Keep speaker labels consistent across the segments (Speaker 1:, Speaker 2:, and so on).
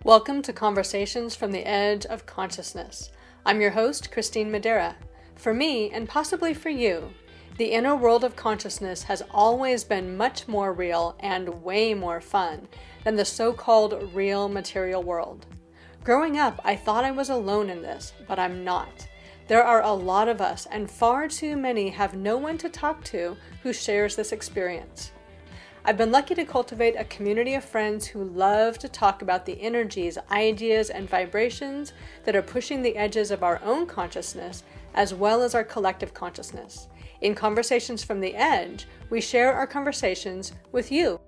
Speaker 1: Welcome to Conversations from the Edge of Consciousness. I'm your host, Christine Madera. For me, and possibly for you, the inner world of consciousness has always been much more real and way more fun than the so-called real material world. Growing up, I thought I was alone in this, but I'm not. There are a lot of us, and far too many have no one to talk to who shares this experience. I've been lucky to cultivate a community of friends who love to talk about the energies, ideas, and vibrations that are pushing the edges of our own consciousness, as well as our collective consciousness. In Conversations from the Edge, we share our conversations with you.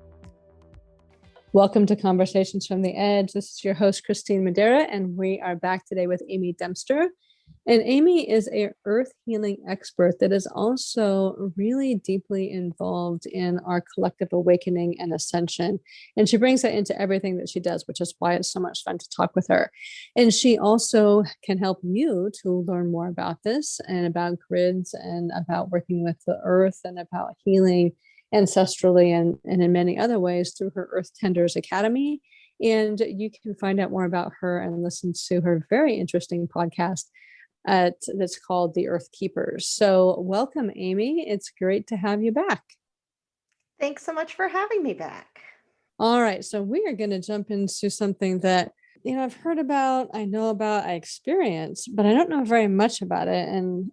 Speaker 1: Welcome to Conversations from the Edge. This is your host, Christine Madera, and we are back today with Amy Dempster. And Amy is an earth healing expert that is also really deeply involved in our collective awakening and ascension. And she brings that into everything that she does, which is why it's so much fun to talk with her. And she also can help you to learn more about this and about grids and about working with the earth and about healing ancestrally and in many other ways through her Earth Tenders Academy. And you can find out more about her and listen to her very interesting podcast that's called The Earth Keepers. So welcome, Amy. It's great to have you back.
Speaker 2: Thanks so much for having me back.
Speaker 1: All right. So we are going to jump into something that, I've heard about, I know about, I experienced, but I don't know very much about it. And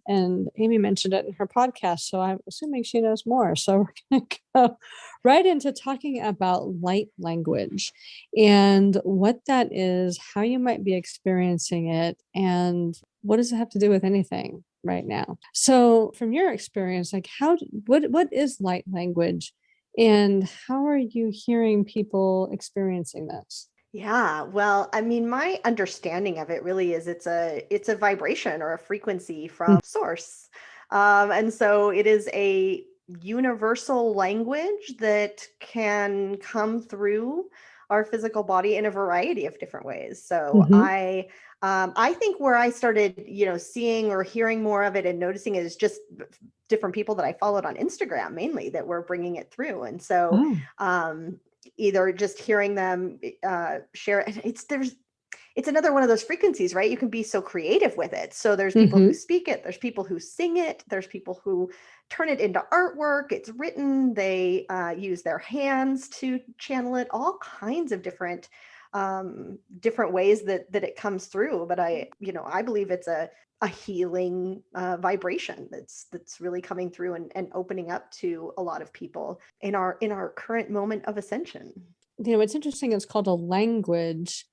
Speaker 1: Amy mentioned it in her podcast, so I'm assuming she knows more. So we're going to go right into talking about light language and what that is, how you might be experiencing it, and what does it have to do with anything right now? So from your experience, what is light language and how are you hearing people experiencing this?
Speaker 2: Yeah, well, I mean, my understanding of it really is it's a vibration or a frequency from source. And so it is a universal language that can come through our physical body in a variety of different ways. So I think where I started, seeing or hearing more of it and noticing it is just different people that I followed on Instagram mainly that were bringing it through. And so either just hearing them share, it's another one of those frequencies, right? You can be so creative with it. So there's people who speak it, there's people who sing it, there's people who turn it into artwork, it's written, they use their hands to channel it, all kinds of different ways that it comes through. But I believe it's a healing vibration that's really coming through and opening up to a lot of people in our current moment of ascension.
Speaker 1: It's interesting. It's called a language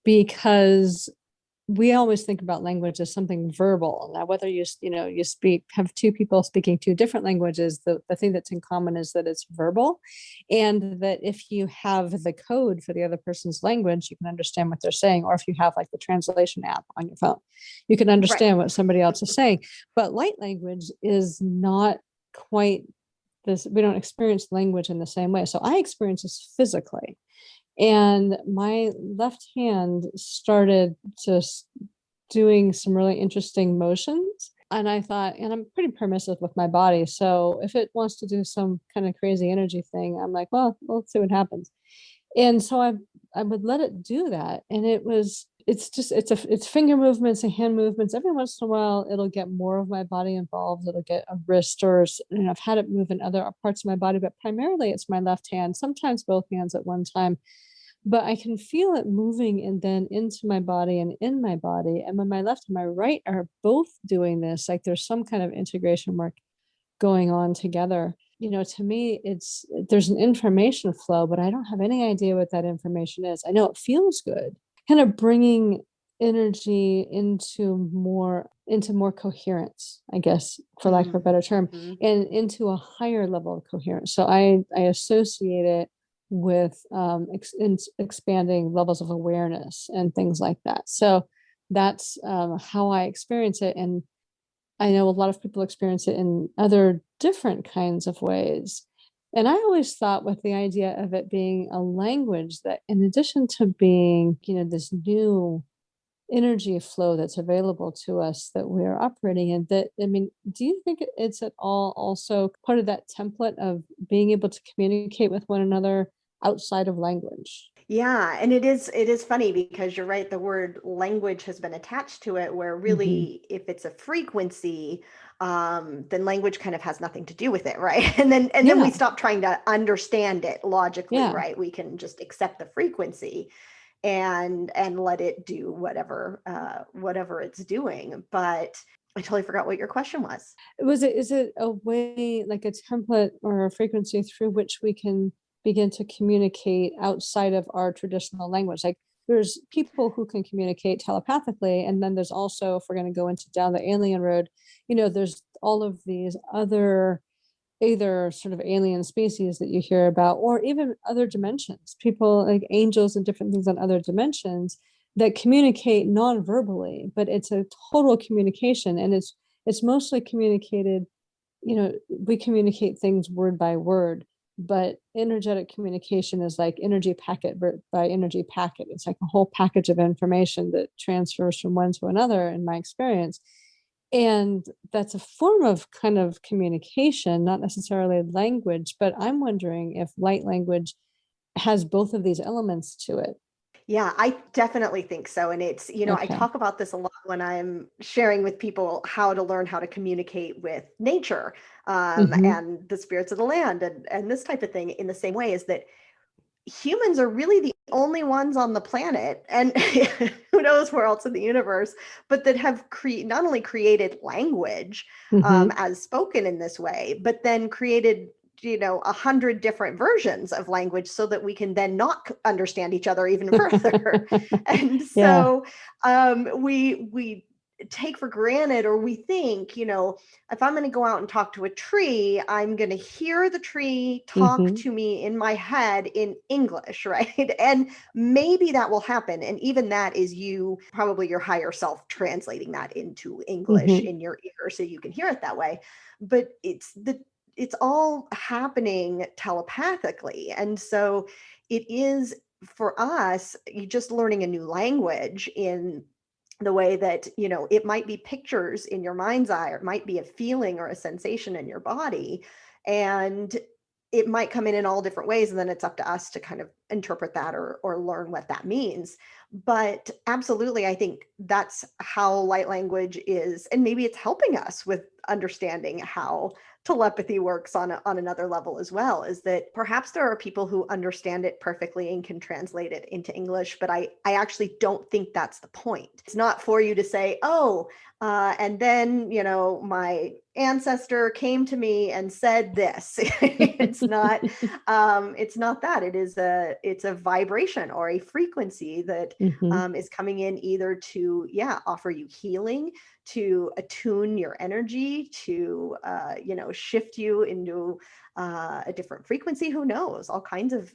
Speaker 1: because we always think about language as something verbal. Now, whether you have two people speaking two different languages, the thing that's in common is that it's verbal, and that if you have the code for the other person's language, you can understand what they're saying. Or if you have like the translation app on your phone, you can understand what somebody else is saying. But light language is not quite this. We don't experience language in the same way. So I experience this physically. And my left hand started just doing some really interesting motions. And I thought, and I'm pretty permissive with my body. So if it wants to do some kind of crazy energy thing, I'm like, well, let's see what happens. And so I would let it do that. And it's finger movements and hand movements. Every once in a while, it'll get more of my body involved. It'll get a wrist or, I've had it move in other parts of my body, but primarily it's my left hand, sometimes both hands at one time. But I can feel it moving and then into my body and in my body. And when my left and my right are both doing this, like there's some kind of integration work going on together. To me, there's an information flow, but I don't have any idea what that information is. I know it feels good, kind of bringing energy into more coherence, I guess, for lack of a better term, and into a higher level of coherence. So I associate it with expanding levels of awareness and things like that. So that's how I experience it. And I know a lot of people experience it in other different kinds of ways. And I always thought with the idea of it being a language that in addition to being, this new energy flow that's available to us that we're operating in, do you think it's at all also part of that template of being able to communicate with one another outside of language?
Speaker 2: Yeah, and it is funny because you're right, the word language has been attached to it, where
Speaker 1: Hmm.
Speaker 2: really if it's a frequency, then language kind of has nothing to do with it, right? And then we
Speaker 1: Yeah,
Speaker 2: stop trying to understand it logically,
Speaker 1: yeah.
Speaker 2: right? We can just accept the frequency and let it do whatever it's doing. But I totally forgot what your question was.
Speaker 1: Is it a way, like a template or a frequency through which we can begin to communicate outside of our traditional language? Like there's people who can communicate telepathically, and then there's also, if we're going to go into down the alien road, there's all of these other either sort of alien species that you hear about, or even other dimensions, people like angels and different things on other dimensions that communicate non-verbally, but it's a total communication, and it's mostly communicated, we communicate things word by word, but energetic communication is like energy packet by energy packet. It's like a whole package of information that transfers from one to another, in my experience. And that's a form of kind of communication, not necessarily language, but I'm wondering if light language has both of these elements to it.
Speaker 2: Yeah, I definitely think so. And I
Speaker 1: Okay.
Speaker 2: talk about this a lot when I'm sharing with people how to learn how to communicate with nature,
Speaker 1: Hmm.
Speaker 2: and the spirits of the land, and this type of thing, in the same way, is that humans are really the only ones on the planet, and who knows where else in the universe, but that have not only created language,
Speaker 1: Hmm.
Speaker 2: as spoken in this way, but then created 100 different versions of language so that we can then not understand each other even further. And
Speaker 1: Yeah.
Speaker 2: so we take for granted, or we think, if I'm going to go out and talk to a tree, I'm going to hear the tree talk
Speaker 1: Hmm.
Speaker 2: to me in my head in English, right? And maybe that will happen. And even that is probably your higher self translating that into English
Speaker 1: Hmm.
Speaker 2: in your ear so you can hear it that way. But it's all happening telepathically. And so it is, for us, you just learning a new language in the way that, it might be pictures in your mind's eye, or it might be a feeling or a sensation in your body. And it might come in all different ways. And then it's up to us to kind of interpret that, or learn what that means. But absolutely, I think that's how light language is. And maybe it's helping us with understanding how telepathy works on another level as well, is that perhaps there are people who understand it perfectly and can translate it into English, but I actually don't think that's the point. It's not for you to say, oh, and then, my ancestor came to me and said this. It's not that. It's a vibration or a frequency that,
Speaker 1: Hmm.
Speaker 2: is coming in either to, yeah, offer you healing, to attune your energy, to shift you into a different frequency. Who knows? All kinds of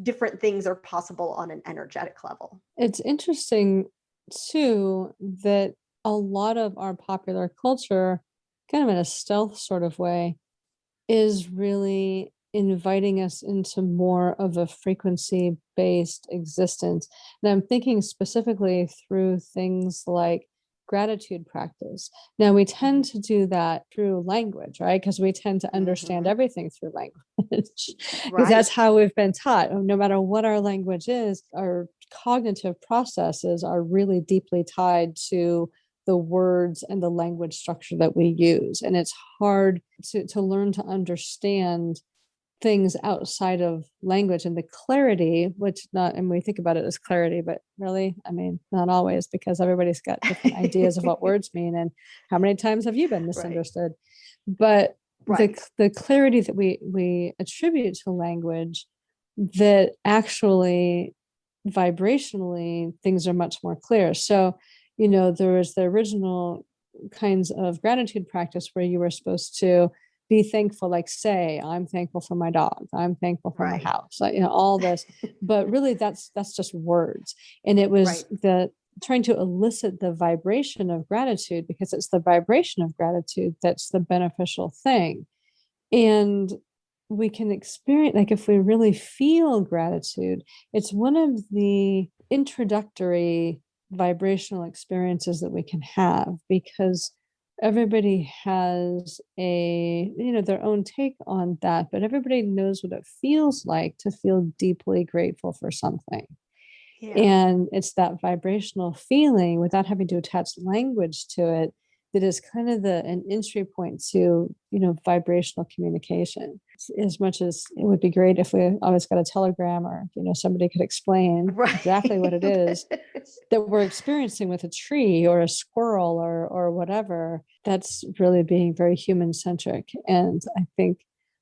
Speaker 2: different things are possible on an energetic level.
Speaker 1: It's interesting too that a lot of our popular culture, kind of in a stealth sort of way, is really inviting us into more of a frequency based existence. And I'm thinking specifically through things like gratitude practice. Now, we tend to do that through language, right? Because we tend to understand
Speaker 2: Hmm.
Speaker 1: everything through language, because that's
Speaker 2: Right.
Speaker 1: how we've been taught. No matter what our language is, our cognitive processes are really deeply tied to the words and the language structure that we use. And it's hard to learn to understand things outside of language and the clarity, which not, and we think about it as clarity, but really, I mean, not always, because everybody's got different ideas of what words mean. And how many times have you been
Speaker 2: Right.
Speaker 1: misunderstood? But the
Speaker 2: Right.
Speaker 1: the clarity that we attribute to language, that actually vibrationally things are much more clear. So, there was the original kinds of gratitude practice where you were supposed to be thankful, like say, I'm thankful for my dog, I'm thankful for my
Speaker 2: Right.
Speaker 1: house, like, all this. But really that's just words. And it was
Speaker 2: Right.
Speaker 1: the trying to elicit the vibration of gratitude, because it's the vibration of gratitude that's the beneficial thing. And we can experience, like, if we really feel gratitude, it's one of the introductory vibrational experiences that we can have, because everybody has their own take on that, but everybody knows what it feels like to feel deeply grateful for something.
Speaker 2: Yeah.
Speaker 1: And it's that vibrational feeling without having to attach language to it that is kind of an entry point to, vibrational communication. As much as it would be great if we always got a telegram, or, somebody could explain exactly what it
Speaker 2: Right.
Speaker 1: is that we're experiencing with a tree or a squirrel or whatever, that's really being very human centric. And I think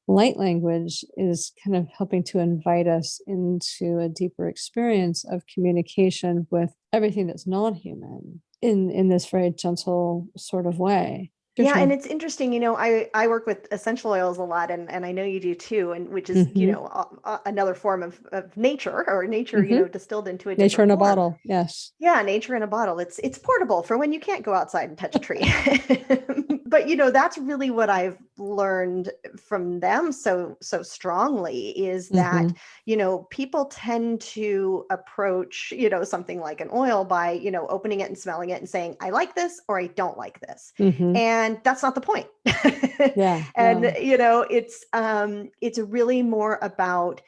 Speaker 1: light language is kind of helping to invite us into a deeper experience of communication with everything that's non-human in this very gentle sort of way.
Speaker 2: Yeah, and
Speaker 1: Sure.
Speaker 2: it's interesting, I work with essential oils a lot, and I know you do too, and which is,
Speaker 1: Mm-hmm.
Speaker 2: another form of nature, or nature,
Speaker 1: Mm-hmm.
Speaker 2: distilled into a
Speaker 1: Nature
Speaker 2: different
Speaker 1: in a
Speaker 2: form.
Speaker 1: bottle. Yes.
Speaker 2: Yeah, nature in a bottle. It's portable for when you can't go outside and touch a tree. But that's really what I've learned from them so strongly, is
Speaker 1: Mm-hmm.
Speaker 2: that, people tend to approach, something like an oil by, opening it and smelling it and saying, I like this or I don't like this.
Speaker 1: Mm-hmm.
Speaker 2: And that's not the point.
Speaker 1: Yeah.
Speaker 2: And,
Speaker 1: No.
Speaker 2: it's really more about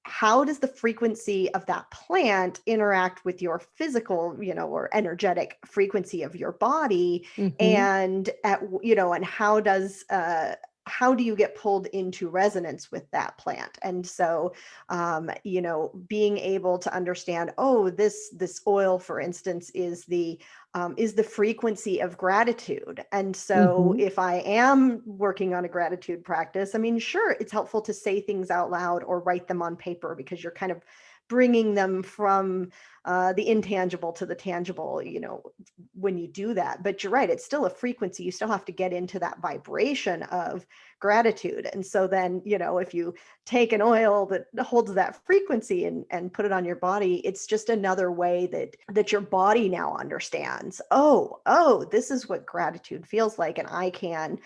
Speaker 2: how does the frequency of that plant interact with your physical, or energetic frequency of your body?
Speaker 1: Mm-hmm.
Speaker 2: And and how do you get pulled into resonance with that plant? And so, being able to understand, oh, this oil, for instance, is the frequency of gratitude. And so
Speaker 1: Mm-hmm.
Speaker 2: if I am working on a gratitude practice, I mean, sure, it's helpful to say things out loud or write them on paper, because you're kind of bringing them from the intangible to the tangible, when you do that. But you're right, it's still a frequency. You still have to get into that vibration of gratitude. And so then, if you take an oil that holds that frequency and put it on your body, it's just another way that your body now understands, oh, this is what gratitude feels like. And I can,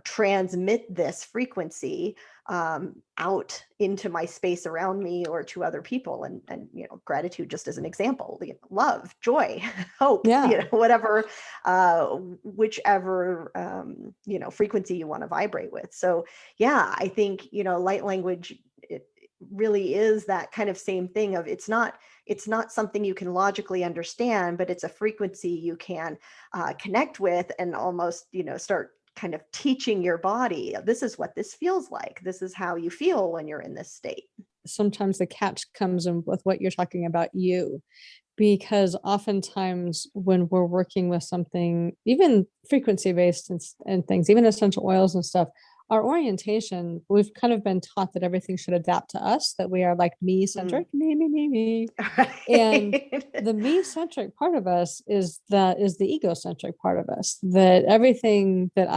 Speaker 2: transmit this frequency out into my space around me or to other people. And gratitude, just as an example, love, joy, hope,
Speaker 1: Yeah.
Speaker 2: whatever, whichever, frequency you want to vibrate with. So yeah, I think, light language, it really is that kind of same thing of, it's not something you can logically understand, but it's a frequency you can connect with, and almost, start kind of teaching your body, this is what this feels like. This is how you feel when you're in this state.
Speaker 1: Sometimes the catch comes in with what you're talking about, because oftentimes when we're working with something, even frequency based and things, even essential oils and stuff, our orientation, we've kind of been taught that everything should adapt to us, that we are like me
Speaker 2: Mm.
Speaker 1: centric, me. And
Speaker 2: Right.
Speaker 1: the me centric part of us is the egocentric part of us, that everything that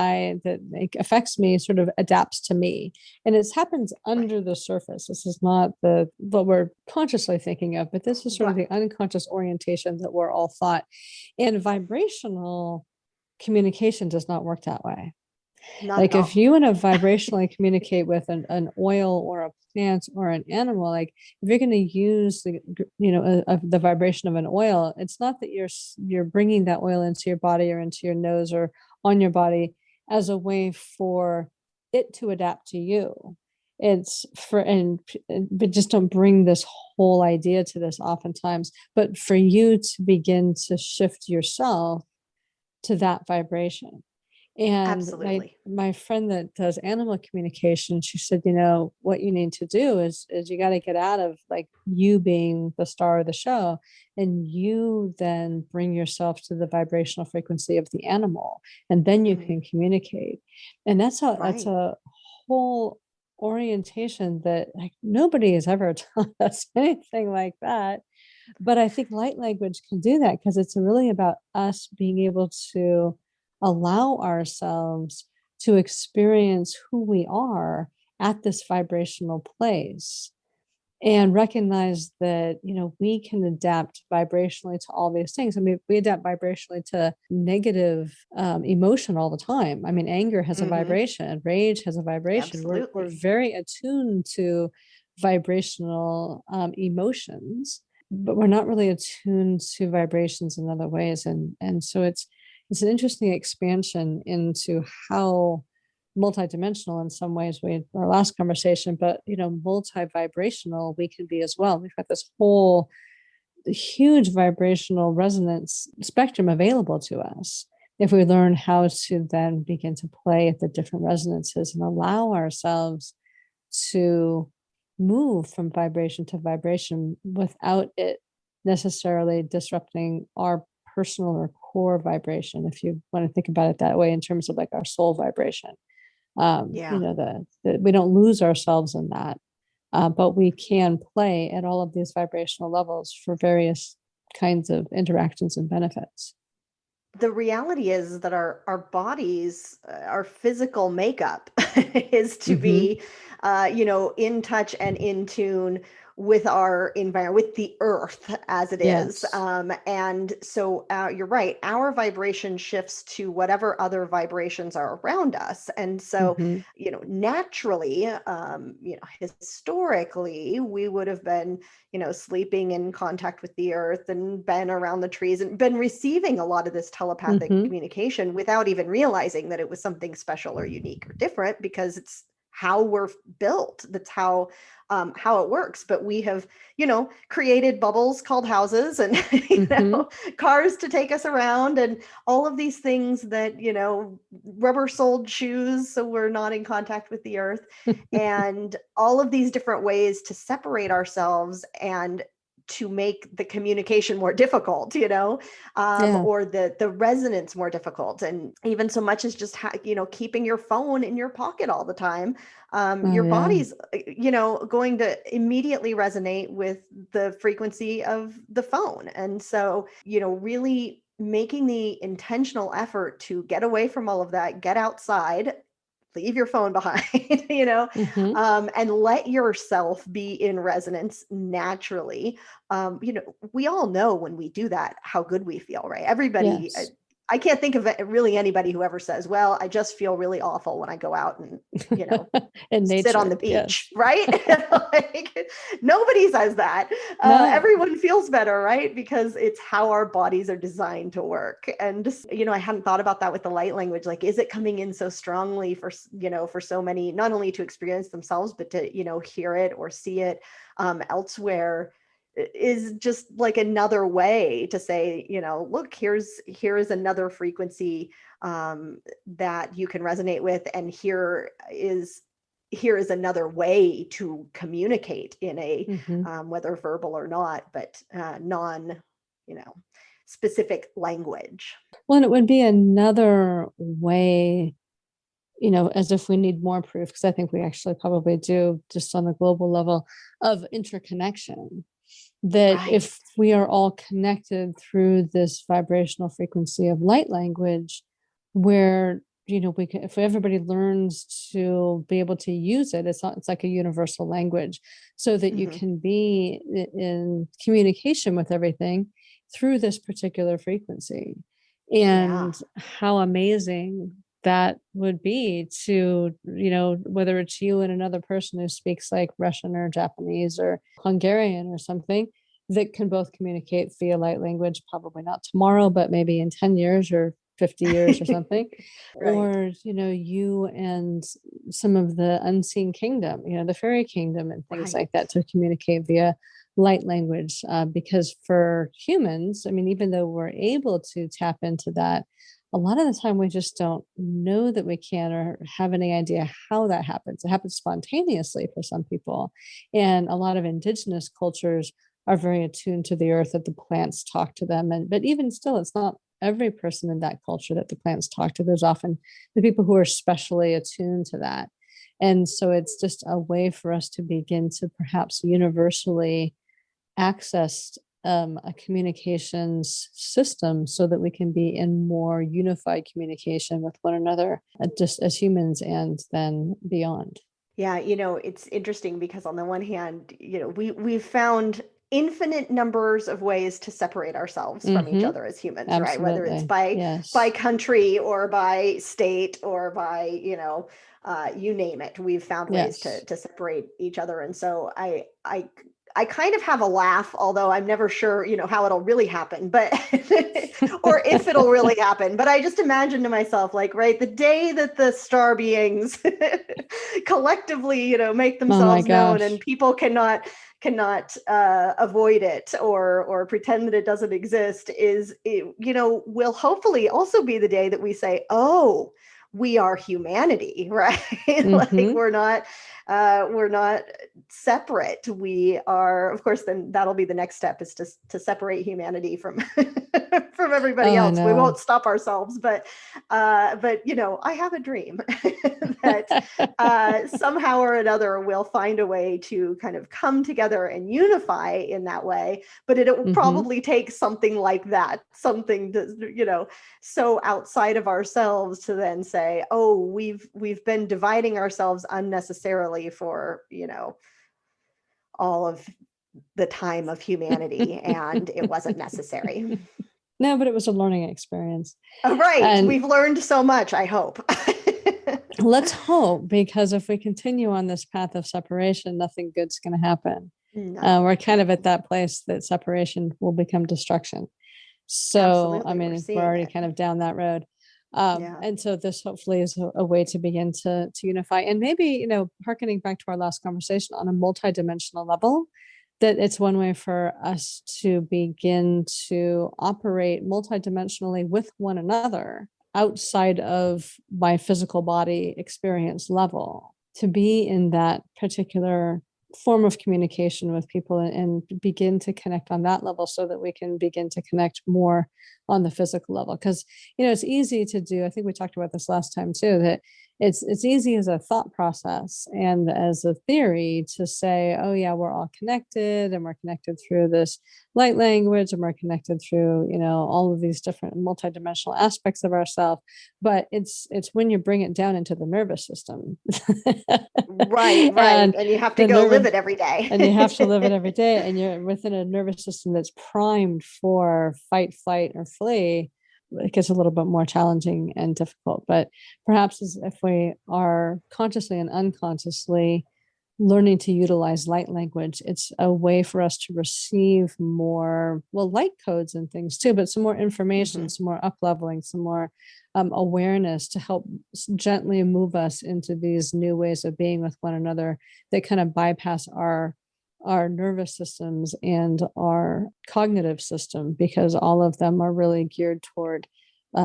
Speaker 1: like affects me sort of adapts to me. And it happens
Speaker 2: Right.
Speaker 1: under the surface. This is not what we're consciously thinking of, but this is sort of the
Speaker 2: Right.
Speaker 1: unconscious orientation that we're all taught. And vibrational communication does not work that way.
Speaker 2: Not at
Speaker 1: Like if
Speaker 2: all.
Speaker 1: you want to vibrationally communicate with an oil or a plant or an animal, like if you're going to use the vibration of an oil, it's not that you're bringing that oil into your body or into your nose or on your body as a way for it to adapt to you. It's for but just don't bring this whole idea to this oftentimes, but for you to begin to shift yourself to that vibration. And
Speaker 2: Absolutely.
Speaker 1: my friend that does animal communication, she said, what you need to do is you got to get out of like you being the star of the show, and you then bring yourself to the vibrational frequency of the animal, and then you
Speaker 2: Mm.
Speaker 1: can communicate. And that's
Speaker 2: Right.
Speaker 1: a whole orientation that like nobody has ever taught us anything like that. But I think light language can do that, because it's really about us being able to allow ourselves to experience who we are at this vibrational place, and recognize that we can adapt vibrationally to all these things. I mean, we adapt vibrationally to negative emotion all the time. I mean, anger has a
Speaker 2: Hmm.
Speaker 1: vibration, rage has a vibration. We're
Speaker 2: Absolutely.
Speaker 1: very attuned to vibrational emotions, but we're not really attuned to vibrations in other ways. And so it's an interesting expansion into how multidimensional in some ways we our last conversation, but multi-vibrational we can be as well. We've got this whole huge vibrational resonance spectrum available to us if we learn how to then begin to play at the different resonances and allow ourselves to move from vibration to vibration without it necessarily disrupting our personal or core vibration, if you want to think about it that way, in terms of like our soul vibration.
Speaker 2: Yeah.
Speaker 1: We don't lose ourselves in that, but we can play at all of these vibrational levels for various kinds of interactions and benefits.
Speaker 2: The reality is that our bodies, our physical makeup is to
Speaker 1: Mm-hmm.
Speaker 2: be, in touch and in tune with our environment, with the earth as it is.
Speaker 1: Yes.
Speaker 2: And so you're right, our vibration shifts to whatever other vibrations are around us. And so,
Speaker 1: Mm-hmm.
Speaker 2: naturally, historically, we would have been, sleeping in contact with the earth and been around the trees and been receiving a lot of this telepathic
Speaker 1: Mm-hmm.
Speaker 2: communication without even realizing that it was something special or unique or different, because it's how we're built. That's how it works. But we have, created bubbles called houses and,
Speaker 1: Mm-hmm.
Speaker 2: cars to take us around, and all of these things that, rubber soled shoes so we're not in contact with the earth, and all of these different ways to separate ourselves and to make the communication more difficult,
Speaker 1: Yeah.
Speaker 2: or the resonance more difficult. And even so much as just keeping your phone in your pocket all the time,
Speaker 1: Oh
Speaker 2: your
Speaker 1: yeah.
Speaker 2: body's going to immediately resonate with the frequency of the phone. And so, really making the intentional effort to get away from all of that, get outside, leave your phone behind,
Speaker 1: Mm-hmm.
Speaker 2: and let yourself be in resonance naturally. We all know when we do that, how good we feel, right? Everybody,
Speaker 1: Yes.
Speaker 2: I can't think of really anybody who ever says, well, I just feel really awful when I go out and, you know,
Speaker 1: In
Speaker 2: sit on the
Speaker 1: nature,
Speaker 2: beach,
Speaker 1: yes.
Speaker 2: right? Like, nobody says that.
Speaker 1: No.
Speaker 2: Everyone feels better, right? Because it's how our bodies are designed to work. And just, I hadn't thought about that with the light language. Like, is it coming in so strongly for, for so many, not only to experience themselves, but to, hear it or see it elsewhere, is just like another way to say, look, here is another frequency that you can resonate with, and here is another way to communicate in a
Speaker 1: Mm-hmm.
Speaker 2: whether verbal or not, but non, you know, specific language.
Speaker 1: Well, and it would be another way, as if we need more proof, because I think we actually probably do, just on a global level, of interconnection. That
Speaker 2: Right.
Speaker 1: if we are all connected through this vibrational frequency of light language, where we can, if everybody learns to be able to use it, it's like a universal language, so that you
Speaker 2: Hmm.
Speaker 1: can be in communication with everything through this particular frequency.
Speaker 2: Yeah.
Speaker 1: And how amazing that would be to, whether it's you and another person who speaks like Russian or Japanese or Hungarian or something, that can both communicate via light language, probably not tomorrow, but maybe in 10 years or 50 years or something.
Speaker 2: Right.
Speaker 1: Or, you and some of the unseen kingdom, the fairy kingdom and things
Speaker 2: Right.
Speaker 1: like that, to communicate via light language. Because for humans, I mean, even though we're able to tap into that, a lot of the time we just don't know that we can, or have any idea how that happens. It happens spontaneously for some people. And a lot of indigenous cultures are very attuned to the earth, that the plants talk to them. But even still, it's not every person in that culture that the plants talk to. There's often the people who are specially attuned to that. And so it's just a way for us to begin to perhaps universally access a communications system, so that we can be in more unified communication with one another, just as humans and then beyond.
Speaker 2: Yeah, it's interesting because on the one hand, we've found infinite numbers of ways to separate ourselves from each
Speaker 1: Mm-hmm.
Speaker 2: other as humans, right? Whether it's
Speaker 1: Absolutely.
Speaker 2: by
Speaker 1: Yes.
Speaker 2: country or by state or by, you name it. We've found ways to
Speaker 1: Yes.
Speaker 2: to separate each other. And so I I kind of have a laugh, although I'm never sure, how it'll really happen, but or if it'll really happen. But I just imagine to myself, like, right, the day that the star beings collectively, make
Speaker 1: Oh my
Speaker 2: themselves known, and
Speaker 1: gosh.
Speaker 2: people cannot avoid it or pretend that it doesn't exist, will hopefully also be the day that we say, oh, we are humanity, right? Like
Speaker 1: Mm-hmm.
Speaker 2: we're not separate. We are, of course, then that'll be the next step, is to separate humanity from from everybody
Speaker 1: Oh, I
Speaker 2: else. We won't
Speaker 1: know.
Speaker 2: stop ourselves, but I have a dream that somehow or another we'll find a way to kind of come together and unify in that way. But it will
Speaker 1: Mm-hmm.
Speaker 2: probably take something like that, something that, so outside of ourselves, to then say, oh, we've been dividing ourselves unnecessarily for, all of the time of humanity, and it wasn't necessary.
Speaker 1: No, but it was a learning experience.
Speaker 2: Right.
Speaker 1: And
Speaker 2: We've learned so much, I hope.
Speaker 1: let's hope, because if we continue on this path of separation, nothing good's going to happen. We're
Speaker 2: No,
Speaker 1: kind of at that place that separation will become destruction. So, I
Speaker 2: absolutely. We're
Speaker 1: mean, we're
Speaker 2: seeing
Speaker 1: already
Speaker 2: it.
Speaker 1: kind of down that road.
Speaker 2: Yeah.
Speaker 1: And so this hopefully is a way to begin to unify, and maybe, hearkening back to our last conversation, on a multidimensional level, that it's one way for us to begin to operate multidimensionally with one another outside of my physical body experience level, to be in that particular form of communication with people, and begin to connect on that level, so that we can begin to connect more on the physical level. Because it's easy to do, I think we talked about this last time too, that it's easy as a thought process and as a theory to say, oh yeah, we're all connected, and we're connected through this light language, and we're connected through all of these different multidimensional aspects of ourselves. But it's when you bring it down into the nervous system
Speaker 2: Right, right.
Speaker 1: and
Speaker 2: And you have to
Speaker 1: the
Speaker 2: go live
Speaker 1: nervous
Speaker 2: it every day.
Speaker 1: and you have to live it every day, and you're within a nervous system that's primed for fight, flight, or flee. It gets a little bit more challenging and difficult. But perhaps if we are consciously and unconsciously learning to utilize light language, it's a way for us to receive more, well, light codes and things too, but some more information,
Speaker 2: Mhm.
Speaker 1: some more up leveling, some more awareness, to help gently move us into these new ways of being with one another, that kind of bypass our nervous systems and our cognitive system, because all of them are really geared toward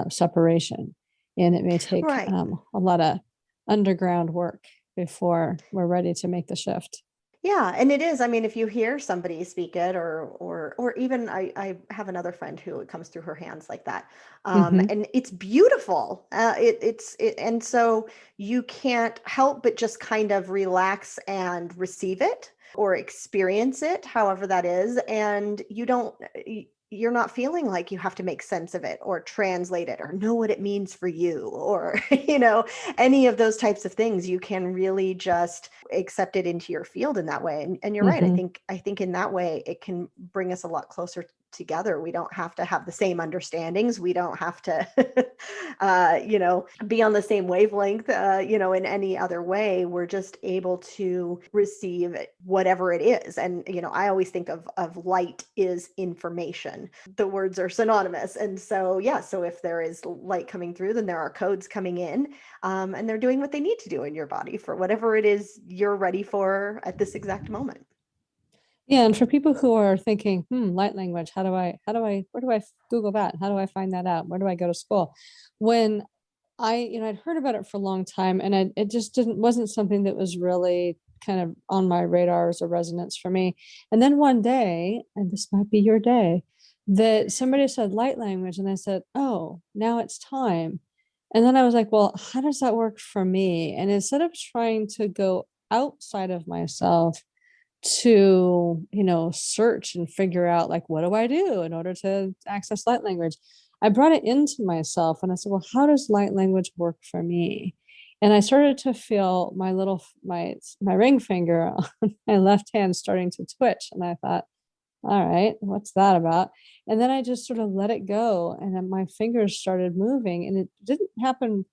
Speaker 1: separation. And it may take
Speaker 2: Right.
Speaker 1: a lot of underground work before we're ready to make the shift.
Speaker 2: Yeah, and it is. I mean, if you hear somebody speak it, or even I have another friend who it comes through her hands like that,
Speaker 1: Mm-hmm.
Speaker 2: and it's beautiful. And so you can't help but just kind of relax and receive it or experience it, however that is, and you're not feeling like you have to make sense of it or translate it or know what it means for you, or any of those types of things. You can really just accept it into your field in that way. And you're right. I
Speaker 1: Mm-hmm.
Speaker 2: think I think in that way it can bring us a lot closer together. We don't have to have the same understandings. We don't have to be on the same wavelength, in any other way. We're just able to receive whatever it is. And, I always think of light is information. The words are synonymous. And so, yeah, so if there is light coming through, then there are codes coming in, and they're doing what they need to do in your body for whatever it is you're ready for at this exact moment.
Speaker 1: Yeah, and for people who are thinking, light language, where do I Google that? How do I find that out? Where do I go to school? When I'd heard about it for a long time, and it just wasn't something that was really kind of on my radar as a resonance for me. And then one day, and this might be your day, that somebody said light language, and I said, oh, now it's time. And then I was like, well, how does that work for me? And instead of trying to go outside of myself to search and figure out, like, what do I do in order to access light language, I brought it into myself, and I said, well, how does light language work for me? And I started to feel my ring finger on my left hand starting to twitch, and I thought, all right, what's that about? And then I just sort of let it go, and then my fingers started moving, and it didn't happen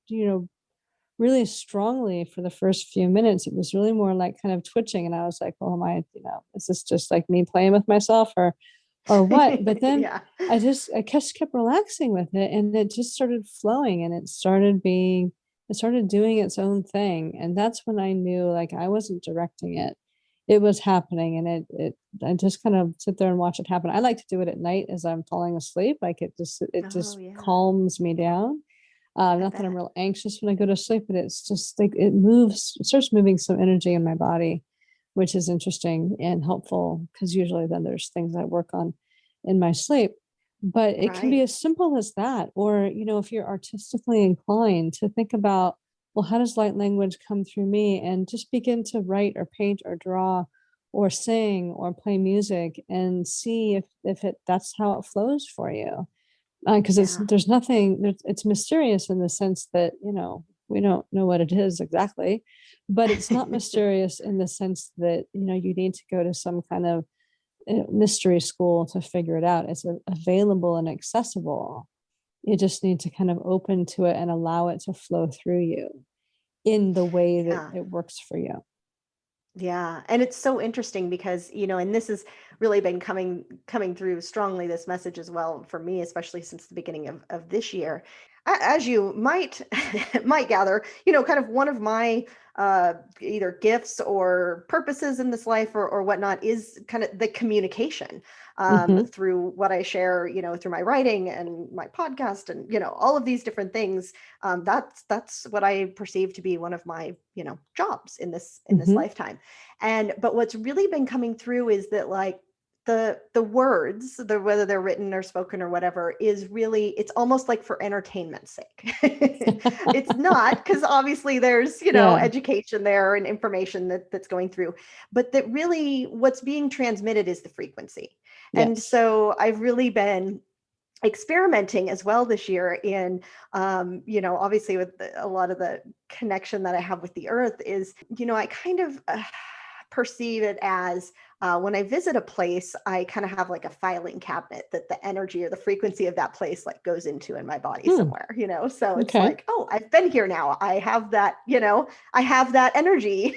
Speaker 1: really strongly for the first few minutes. It was really more like kind of twitching. And I was like, well, is this just like me playing with myself or what? But then
Speaker 2: Yeah.
Speaker 1: I just kept relaxing with it, and it just started flowing, and it started doing its own thing. And that's when I knew, like, I wasn't directing it. It was happening, and I just kind of sit there and watch it happen. I like to do it at night as I'm falling asleep. Like, it
Speaker 2: Oh,
Speaker 1: just
Speaker 2: yeah.
Speaker 1: calms me down.
Speaker 2: I
Speaker 1: Not that I'm
Speaker 2: bet.
Speaker 1: real anxious when I go to sleep, but it's just like it starts moving some energy in my body, which is interesting and helpful, because usually then there's things I work on in my sleep. But it can be
Speaker 2: Right.
Speaker 1: as simple as that. Or, if you're artistically inclined, to think about, well, how does light language come through me? And just begin to write or paint or draw or sing or play music, and see if that's how it flows for you. Because
Speaker 2: Yeah.
Speaker 1: it's mysterious in the sense that, we don't know what it is exactly, but it's not mysterious in the sense that, you need to go to some kind of mystery school to figure it out. It's available and accessible. You just need to kind of open to it and allow it to flow through you in the way that
Speaker 2: Yeah.
Speaker 1: it works for you.
Speaker 2: Yeah, and it's so interesting because, and this has really been coming through strongly, this message as well for me, especially since the beginning of this year. As you might might gather, kind of one of my either gifts or purposes in this life or whatnot is kind of the communication
Speaker 1: Mm-hmm.
Speaker 2: through what I share, through my writing and my podcast and all of these different things. That's what I perceive to be one of my jobs in this
Speaker 1: Mm-hmm.
Speaker 2: lifetime. And but what's really been coming through is that, like, the words, whether they're written or spoken or whatever, is really, it's almost like for entertainment's sake. It's not, because obviously there's
Speaker 1: Yeah.
Speaker 2: education there and information that's going through, but that really what's being transmitted is the frequency. And
Speaker 1: Yes.
Speaker 2: so I've really been experimenting as well this year in obviously with a lot of the connection that I have with the earth is, I kind of perceive it as, when I visit a place, I kind of have like a filing cabinet that the energy or the frequency of that place like goes into in my body
Speaker 1: Hmm.
Speaker 2: somewhere, so it's
Speaker 1: Okay.
Speaker 2: like, oh, I've been here now, I have that, I have that energy,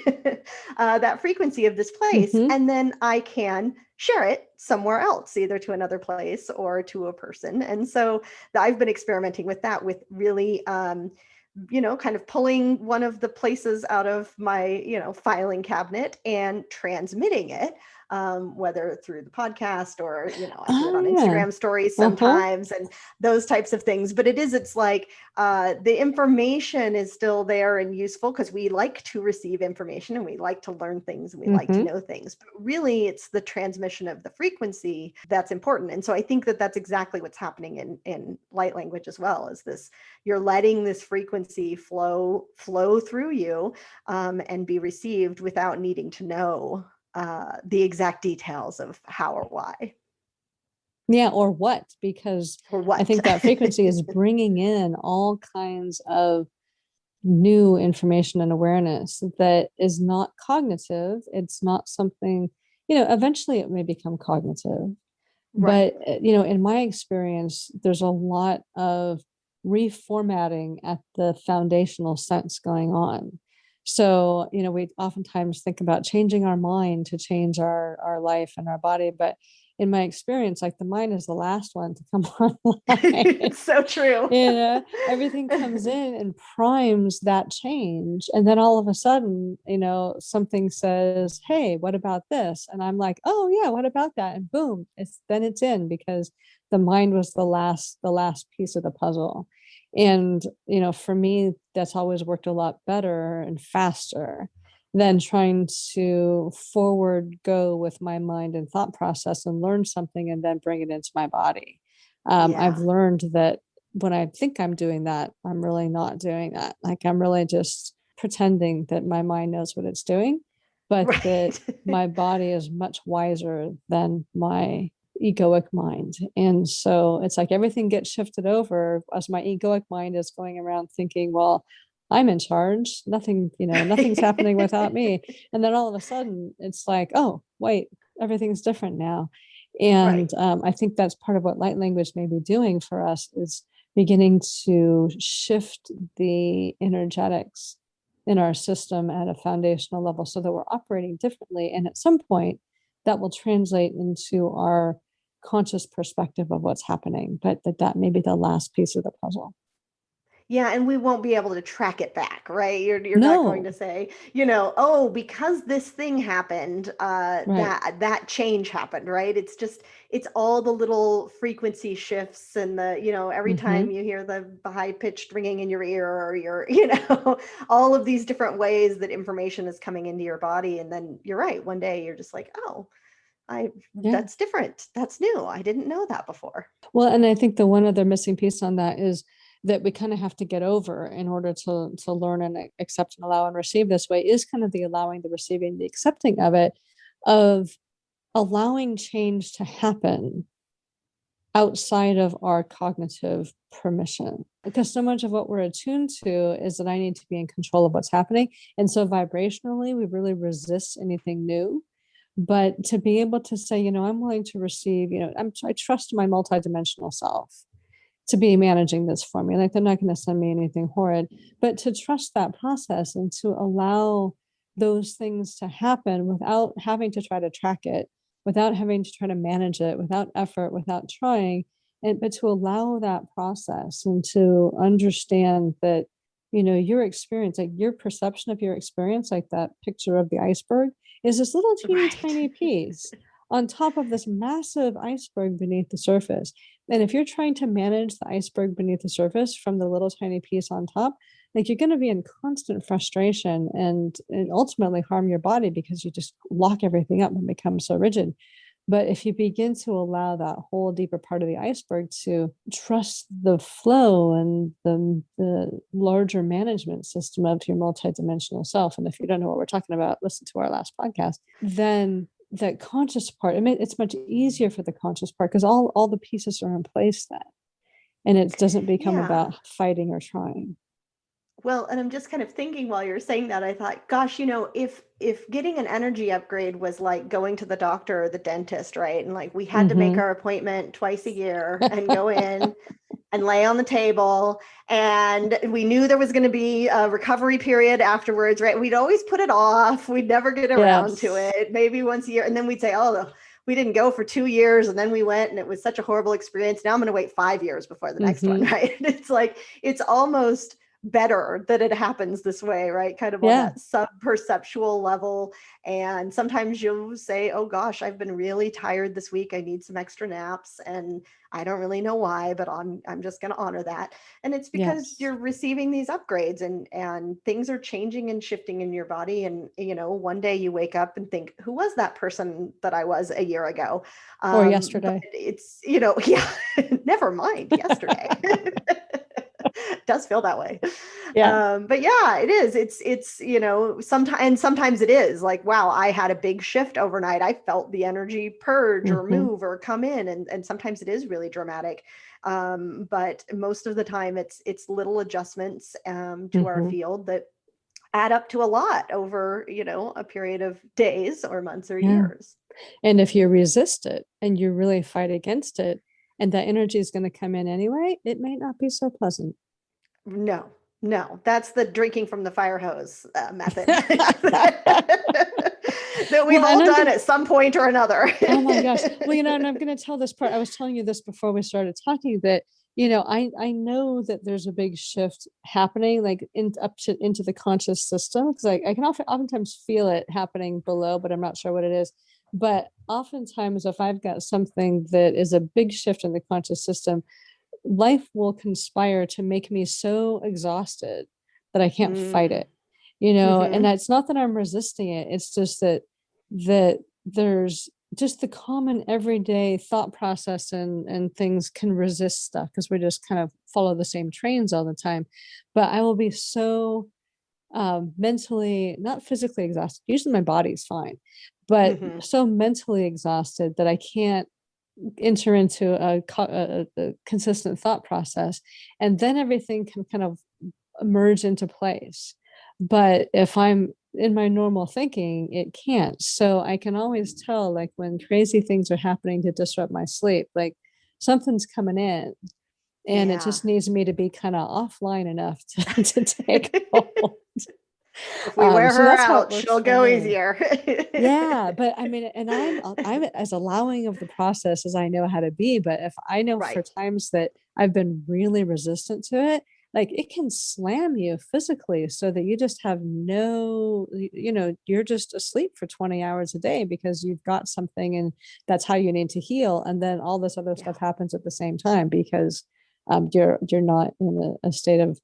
Speaker 2: that frequency of this place,
Speaker 1: Mm-hmm.
Speaker 2: and then I can share it somewhere else, either to another place or to a person. And so I've been experimenting with that, with really kind of pulling one of the places out of my, filing cabinet and transmitting it, whether through the podcast or, I do it on
Speaker 1: Oh, yeah.
Speaker 2: Instagram stories
Speaker 1: Uh-huh.
Speaker 2: sometimes and those types of things. But it's like, the information is still there and useful, because we like to receive information and we like to learn things and we like to
Speaker 1: Mm-hmm.
Speaker 2: know things. But really, it's the transmission of the frequency that's important. And so I think that that's exactly what's happening in light language as well, is this, you're letting this frequency flow through you, and be received without needing to know the exact details of how or why
Speaker 1: Yeah, or what? Because
Speaker 2: or
Speaker 1: I
Speaker 2: what.
Speaker 1: think that frequency is bringing in all kinds of new information and awareness that is not cognitive. It's not something, eventually it may become cognitive.
Speaker 2: Right.
Speaker 1: But, in my experience, there's a lot of reformatting at the foundational sense going on. So, we oftentimes think about changing our mind to change our life and our body. But in my experience, like, the mind is the last one to come online.
Speaker 2: It's so true.
Speaker 1: Everything comes in and primes that change, and then all of a sudden, something says, hey, what about this? And I'm like, oh yeah, what about that? And boom, it's in, because the mind was the last piece of the puzzle. And for me, that's always worked a lot better and faster than trying to forward go with my mind and thought process and learn something and then bring it into my body. I've
Speaker 2: Yeah.
Speaker 1: learned that when I think I'm doing that, I'm really not doing that. Like, I'm really just pretending that my mind knows what it's doing, but that
Speaker 2: Right.
Speaker 1: my body is much wiser than my egoic mind. And so it's like everything gets shifted over as my egoic mind is going around thinking, well, I'm in charge. Nothing's happening without me. And then all of a sudden it's like, oh, wait, everything's different now. And
Speaker 2: Right.
Speaker 1: I think that's part of what light language may be doing for us, is beginning to shift the energetics in our system at a foundational level so that we're operating differently. And at some point, that will translate into our conscious perspective of what's happening. But that may be the last piece of the puzzle.
Speaker 2: Yeah, and we won't be able to track it back, right? You're not going to
Speaker 1: No,
Speaker 2: say, you know, oh, because this thing happened,
Speaker 1: right.
Speaker 2: that change happened, right? It's just it's all the little frequency shifts and the, you know, every time
Speaker 1: Hmm.
Speaker 2: you hear the high pitched ringing in your ear or your, you know, all of these different ways that information is coming into your body, and then you're right, one day you're just like, oh, I
Speaker 1: Yeah.
Speaker 2: that's different, that's new, I didn't know that before.
Speaker 1: Well, and I think the one other missing piece on that is that we kind of have to get over in order to learn and accept and allow and receive this way is kind of the allowing, the receiving, the accepting of it, of allowing change to happen outside of our cognitive permission. Because so much of what we're attuned to is that I need to be in control of what's happening. And so vibrationally, we really resist anything new. But to be able to say, you know, I'm willing to receive, you know, I trust my multidimensional self to be managing this for me. Like they're not going to send me anything horrid, but to trust that process and to allow those things to happen without having to try to track it, without having to try to manage it, without effort, without trying, and but to allow that process and to understand that, you know, your experience, like your perception of your experience, like that picture of the iceberg, is this little teeny
Speaker 2: Right.
Speaker 1: tiny piece on top of this massive iceberg beneath the surface. And if you're trying to manage the iceberg beneath the surface from the little tiny piece on top, like you're going to be in constant frustration and ultimately harm your body because you just lock everything up and become so rigid. But if you begin to allow that whole deeper part of the iceberg to trust the flow and the larger management system of your multidimensional self, and if you don't know what we're talking about, listen to our last podcast, then that conscious part, it's much easier for the conscious part because all the pieces are in place then. And it doesn't become
Speaker 2: Yeah.
Speaker 1: about fighting or trying.
Speaker 2: Well, and I'm just kind of thinking while you're saying that, I thought, gosh, you know, if getting an energy upgrade was like going to the doctor or the dentist, right? And like we had to make
Speaker 1: Mm-hmm.
Speaker 2: our appointment twice a year and go in and lay on the table, and we knew there was going to be a recovery period afterwards, right? We'd always put it off. We'd never get around to
Speaker 1: Yes.
Speaker 2: it, maybe once a year. And then we'd say, oh, we didn't go for 2 years and then we went and it was such a horrible experience. Now I'm going to wait 5 years before the next one,
Speaker 1: Mm-hmm.
Speaker 2: right? It's like, it's almost better that it happens this way, right? Kind of on
Speaker 1: Yeah.
Speaker 2: that sub perceptual level. And sometimes you'll say, oh gosh, I've been really tired this week, I need some extra naps, and I don't really know why, but I'm just going to honor that. And it's because
Speaker 1: Yes.
Speaker 2: you're receiving these upgrades, and things are changing and shifting in your body. And you know, one day you wake up and think, who was that person that I was a year ago?
Speaker 1: Or
Speaker 2: But
Speaker 1: yesterday.
Speaker 2: it's, you know, yeah, never mind yesterday. Does feel that way.
Speaker 1: Yeah.
Speaker 2: But yeah, it is. It's you know, sometimes it is like, wow, I had a big shift overnight. I felt the energy purge or
Speaker 1: Mm-hmm.
Speaker 2: move or come in, and sometimes it is really dramatic. But most of the time, it's little adjustments to our
Speaker 1: Mm-hmm.
Speaker 2: field that add up to a lot over, you know, a period of days or months or
Speaker 1: Yeah.
Speaker 2: years.
Speaker 1: And if you resist it and you really fight against it, and that energy is going to come in anyway, it may not be so pleasant.
Speaker 2: No, no, that's the drinking from the fire hose method that we've
Speaker 1: Well, and
Speaker 2: all
Speaker 1: I'm
Speaker 2: done
Speaker 1: gonna,
Speaker 2: at some point or another.
Speaker 1: oh my gosh. Well, you know, and I'm gonna tell this part. I was telling you this before we started talking that, you know, I know that there's a big shift happening, like in up to into the conscious system, because I can oftentimes feel it happening below, but I'm not sure what it is. But oftentimes, if I've got something that is a big shift in the conscious system, life will conspire to make me so exhausted that I can't fight
Speaker 2: Mm,
Speaker 1: it, you know, and
Speaker 2: hmm.
Speaker 1: it's not that I'm resisting it. It's just that there's just the common everyday thought process and things can resist stuff because we just kind of follow the same trains all the time. But I will be so mentally, not physically exhausted. Usually my body's fine, but
Speaker 2: Hmm.
Speaker 1: so mentally exhausted that I can't enter into a consistent thought process, and then everything can kind of merge into place. But if I'm in my normal thinking, it can't. So I can always tell, like when crazy things are happening to disrupt my sleep, like something's coming in, And it
Speaker 2: Yeah.
Speaker 1: just needs me to be kind of offline enough to take hold.
Speaker 2: If we wear
Speaker 1: So
Speaker 2: her
Speaker 1: that's how it
Speaker 2: out,
Speaker 1: works
Speaker 2: she'll
Speaker 1: for
Speaker 2: go
Speaker 1: me.
Speaker 2: easier.
Speaker 1: Yeah, but I mean, and I'm as allowing of the process as I know how to be. But if I know for
Speaker 2: Right.
Speaker 1: times that I've been really resistant to it, like it can slam you physically so that you just have no, you're just asleep for 20 hours a day because you've got something and that's how you need to heal. And then all this other
Speaker 2: Yeah.
Speaker 1: stuff happens at the same time because you're not in a state of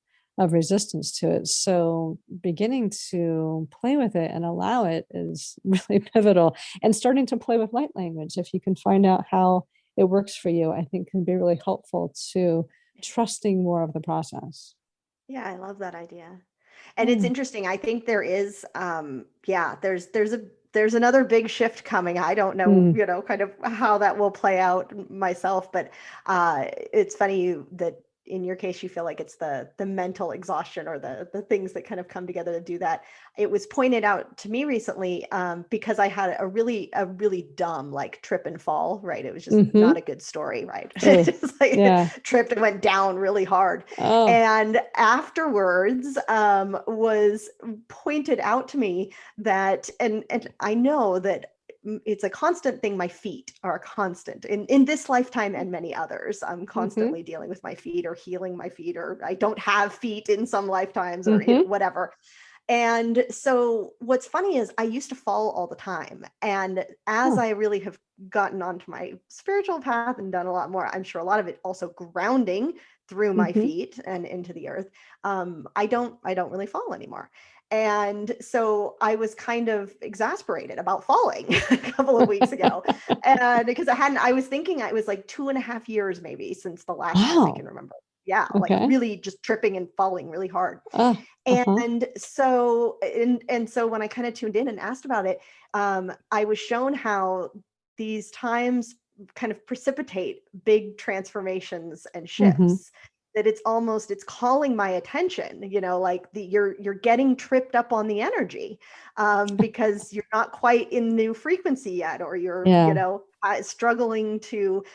Speaker 1: resistance to it. So beginning to play with it and allow it is really pivotal. And starting to play with light language, if you can find out how it works for you, I think can be really helpful to trusting more of the process.
Speaker 2: Yeah, I love that idea. And it's
Speaker 1: Yeah.
Speaker 2: interesting. I think there is, yeah, there's another big shift coming. I don't know,
Speaker 1: Mm,
Speaker 2: kind of how that will play out myself, but it's funny that in your case you feel like it's the mental exhaustion or the things that kind of come together to do that. It was pointed out to me recently because I had a really dumb like trip and fall. Right, it was just not
Speaker 1: mm-hmm.
Speaker 2: a good story. Right,
Speaker 1: Oh,
Speaker 2: just like
Speaker 1: yeah.
Speaker 2: tripped and went down really hard,
Speaker 1: Oh,
Speaker 2: and afterwards was pointed out to me that, and I know that it's a constant thing. My feet are a constant in this lifetime and many others. I'm
Speaker 1: mm-hmm.
Speaker 2: constantly dealing with my feet or healing my feet, or I don't have feet in some lifetimes, or
Speaker 1: Mm-hmm.
Speaker 2: whatever. And so what's funny is I used to fall all the time. And as
Speaker 1: Huh.
Speaker 2: I really have gotten onto my spiritual path and done a lot more, I'm sure a lot of it also grounding through my
Speaker 1: Mm-hmm.
Speaker 2: feet and into the earth. I don't really fall anymore. And so I was kind of exasperated about falling a couple of weeks ago. And because I was thinking it was like 2.5 years maybe since the last time I can
Speaker 1: Wow.
Speaker 2: remember. Yeah, like
Speaker 1: Okay.
Speaker 2: really just tripping and falling really hard.
Speaker 1: Uh-huh.
Speaker 2: And so when I kind of tuned in and asked about it, I was shown how these times kind of precipitate big transformations and
Speaker 1: Mm-hmm.
Speaker 2: shifts. That it's calling my attention, like you're getting tripped up on the energy, because you're not quite in new frequency yet, or you're
Speaker 1: Yeah.
Speaker 2: struggling to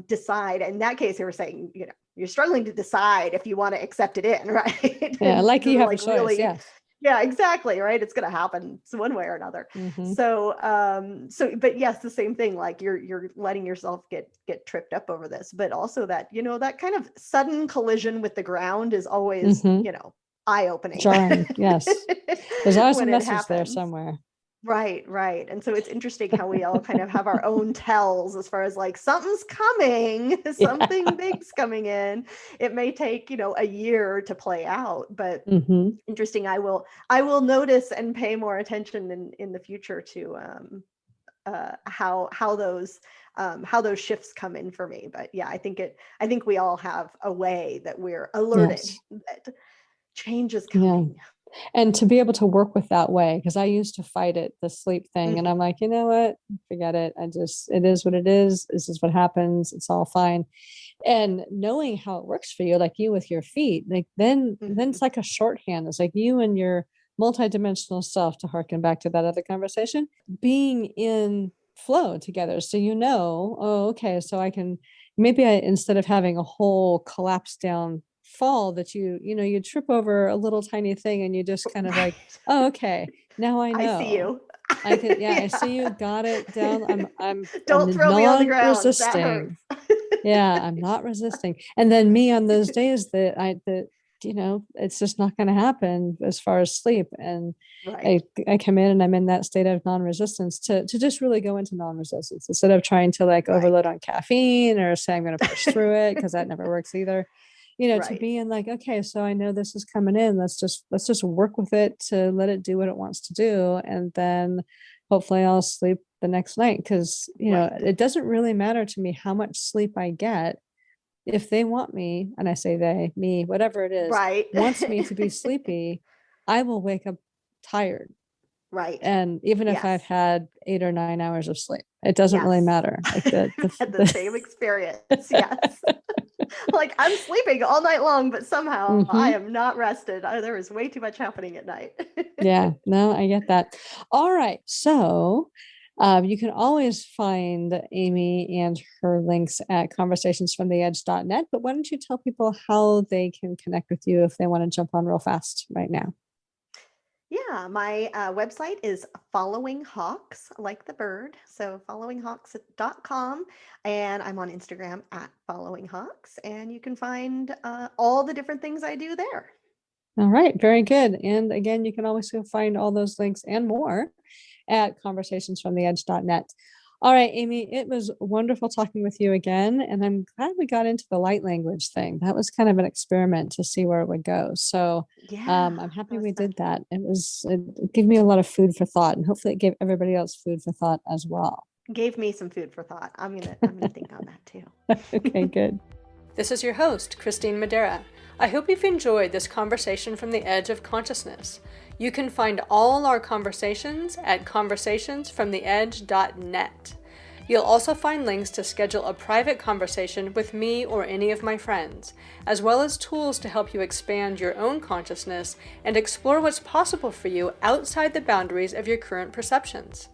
Speaker 2: decide. In that case, they were saying, you're struggling to decide if you want to accept it in, right?
Speaker 1: Yeah.
Speaker 2: And
Speaker 1: Like you have a
Speaker 2: like
Speaker 1: choice.
Speaker 2: really,
Speaker 1: Yes.
Speaker 2: yeah, exactly, right. It's going to happen one way or another.
Speaker 1: Mm-hmm.
Speaker 2: But yes, the same thing. Like you're letting yourself get tripped up over this, but also that that kind of sudden collision with the ground is always
Speaker 1: Mm-hmm.
Speaker 2: eye opening
Speaker 1: Jarring. Yes. There's always a
Speaker 2: when it
Speaker 1: message there
Speaker 2: happens.
Speaker 1: somewhere.
Speaker 2: Right, right. And so it's interesting how we all kind of have our own tells as far as like something's coming,
Speaker 1: Yeah.
Speaker 2: something big's coming in. It may take, a year to play out, but
Speaker 1: Mm-hmm.
Speaker 2: interesting. I will notice and pay more attention in the future to how those shifts come in for me. But yeah, I think we all have a way that we're alerted
Speaker 1: Yes.
Speaker 2: that change is
Speaker 1: Yeah.
Speaker 2: coming.
Speaker 1: And to be able to work with that way, because I used to fight it, the sleep thing. And
Speaker 2: Mhm.
Speaker 1: I'm like, you know what? Forget it. It is what it is. This is what happens. It's all fine. And knowing how it works for you, like you with your feet, like then
Speaker 2: Mhm.
Speaker 1: it's like a shorthand. It's like you and your multidimensional self, to harken back to that other conversation, being in flow together. So oh, okay, so I can maybe instead of having a whole collapse down fall that you trip over a little tiny thing and you just kind of like,
Speaker 2: Right.
Speaker 1: oh, okay, now I
Speaker 2: I see
Speaker 1: know.
Speaker 2: you.
Speaker 1: I can, yeah, I see you,
Speaker 2: Yeah.
Speaker 1: got it down. I'm
Speaker 2: Don't throw me on the ground. That
Speaker 1: non-resisting.
Speaker 2: hurts.
Speaker 1: Yeah, I'm not resisting. And then me on those days that it's just not going to happen as far as sleep. And I
Speaker 2: Right.
Speaker 1: I come in and I'm in that state of non-resistance to just really go into non-resistance instead of trying to like
Speaker 2: Right.
Speaker 1: overload on caffeine or say I'm going to push through it because that never works either. To
Speaker 2: Right.
Speaker 1: be in like, okay, so I know this is coming in. Let's just work with it to let it do what it wants to do. And then hopefully I'll sleep the next night because
Speaker 2: Right.
Speaker 1: it doesn't really matter to me how much sleep I get if they want me, and I say they, me, whatever it is,
Speaker 2: Right.
Speaker 1: wants me to be sleepy, I will wake up tired.
Speaker 2: Right.
Speaker 1: And even if I've
Speaker 2: Yes.
Speaker 1: had 8 or 9 hours of sleep, it doesn't really
Speaker 2: Yes.
Speaker 1: matter. Like
Speaker 2: Had the
Speaker 1: the
Speaker 2: same experience. Yes. Like I'm sleeping all night long, but somehow I
Speaker 1: hmm
Speaker 2: am not rested. There is way too much happening at night.
Speaker 1: yeah, no, I get that. All right. So You can always find Amy and her links at conversationsfromtheedge.net, but why don't you tell people how they can connect with you if they want to jump on real fast right now?
Speaker 2: Yeah, my website is Following Hawks, like the bird. So followinghawks.com. And I'm on Instagram at Following Hawks. And you can find all the different things I do there.
Speaker 1: All right, very good. And again, you can always find all those links and more at conversationsfromtheedge.net. All right, Amy, it was wonderful talking with you again. And I'm glad we got into the light language thing. That was kind of an experiment to see where it would go. So
Speaker 2: Yeah,
Speaker 1: I'm happy
Speaker 2: that was
Speaker 1: we
Speaker 2: fun.
Speaker 1: did that. It gave me a lot of food for thought, and hopefully it gave everybody else food for thought as well.
Speaker 2: Gave me some food for thought. I'm gonna think on that too.
Speaker 1: Okay, good. This is your host, Christine Madera. I hope you've enjoyed this conversation from the edge of consciousness. You can find all our conversations at conversationsfromtheedge.net. You'll also find links to schedule a private conversation with me or any of my friends, as well as tools to help you expand your own consciousness and explore what's possible for you outside the boundaries of your current perceptions.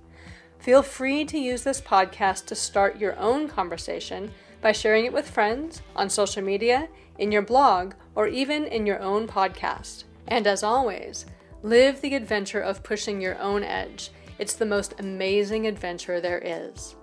Speaker 1: Feel free to use this podcast to start your own conversation by sharing it with friends, on social media, in your blog, or even in your own podcast. And as always, live the adventure of pushing your own edge. It's the most amazing adventure there is.